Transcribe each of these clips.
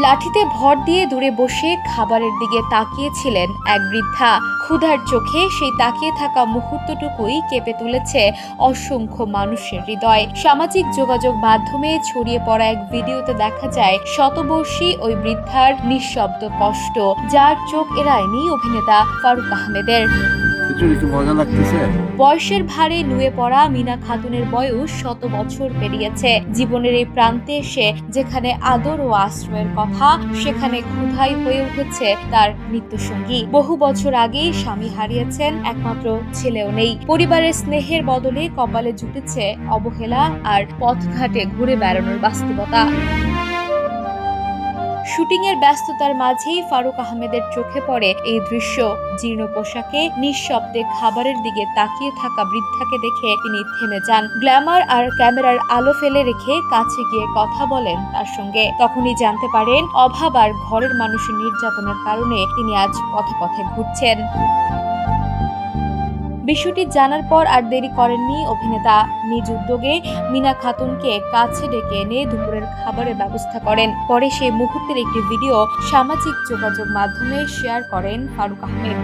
লাঠিতে ভর দিয়ে দূরে বসে খাবারের দিকে তাকিয়েছিলেন এক বৃদ্ধা। ক্ষুধার চোখে সেই তাকিয়ে থাকা মুহূর্তটুকুই কেঁপে তুলেছে অসংখ্য মানুষের হৃদয়। সামাজিক যোগাযোগ মাধ্যমে ছড়িয়ে পড়া এক ভিডিওতে দেখা যায় শতবর্ষী ওই বৃদ্ধার নিঃশব্দ কষ্ট, যার চোখ এড়ায়নি অভিনেতা ফারুক আহমেদের। বয়সের ভারে নুয়ে পড়া মিনা খাতুনের বয়স 100 বছর পেরিয়েছে। জীবনের এই প্রান্তে এসে যেখানে আদর ও আশ্রয়ের কথা, সেখানে ক্ষুধাই হয়ে উঠেছে তার নিত্যসঙ্গী। বহু বছর আগেই স্বামী হারিয়েছেন, একমাত্র ছেলেও নেই। পরিবারের স্নেহের বদলে কপালে জুটেছে অবহেলা আর পথঘাটে ঘুরে বেড়ানোর বাস্তবতা। শুটিং এর ব্যস্ততার মাঝেই ফারুক আহমেদের চোখে পড়ে এই দৃশ্য। জীর্ণ পোশাকে নিঃশব্দে খাবারের দিকে তাকিয়ে থাকা বৃদ্ধাকে দেখে তিনি থেমে যান। গ্ল্যামার আর ক্যামেরার আলো ফেলে রেখে কাছে গিয়ে কথা বলেন তার সঙ্গে। তখনই জানতে পারেন অভাব আর ঘরের মানুষের নির্যাতনের কারণে তিনি আজ পথে পথে ঘুরছেন। বিষয়টি জানার পর আর দেরি করেননি অভিনেতা। নিজ উদ্যোগে মিনা খাতুনকে কাছে ডেকে এনে দুপুরের খাবারের ব্যবস্থা করেন। পরে সেই মুহূর্তের একটি ভিডিও সামাজিক যোগাযোগ মাধ্যমে শেয়ার করেন ফারুক আহমেদ।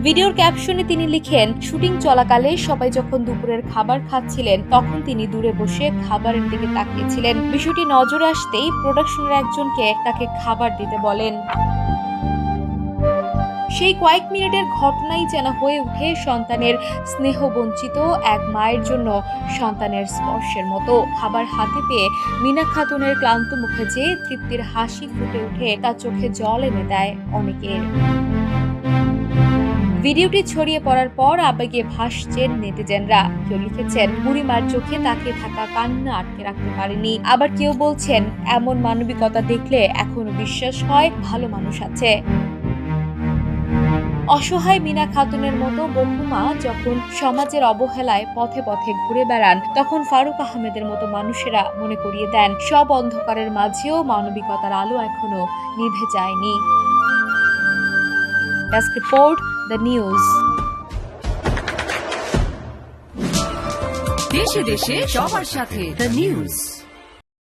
ভিডিওর ক্যাপশনে তিনি লিখেন, শুটিং চলাকালে সবাই যখন দুপুরের খাবার খাচ্ছিলেন তখন তিনি দূরে বসে খাবারের দিকে তাকিয়েছিলেন। বিষয়টি নজরে আসতেই প্রোডাকশনের একজনকে তাকে খাবার দিতে বলেন। সেই কয়েক মিনিটের ঘটনাই যেন হয়ে উঠে সন্তানের স্নেহবঞ্চিত এক মায়ের জন্য সন্তানের স্পর্শের মতো। খাবার হাতে পেয়ে মিনা খাতুনের ক্লান্ত মুখে যে তৃপ্তির হাসি ফুটে উঠে তা চোখে জল এনে দেয় অনেকের। ভিডিওটি ছড়িয়ে পড়ার পর আবেগে ভাসছেন নেটিজেনরা। কেউ লিখেছেন, বুড়িমার চোখে তাকিয়ে থাকা কান্না আটকে রাখতে পারেনি। আবার কেউ বলছেন, এমন মানবিকতা দেখলে এখনো বিশ্বাস হয় ভালো মানুষ আছে। অসহায় মিনা খাতুনের মতো বহু মা যখন সমাজের অবহেলায় পথে পথে ঘুরে বেড়ান, তখন ফারুক আহমেদের মতো মানুষেরা মনে করিয়ে দেন সব অন্ধকারের মাঝেও মানবিকতার আলো এখনো নিভে যায়নি। Desk report, the news. দেশে দেশে সবার সাথে, দ্য নিউজ।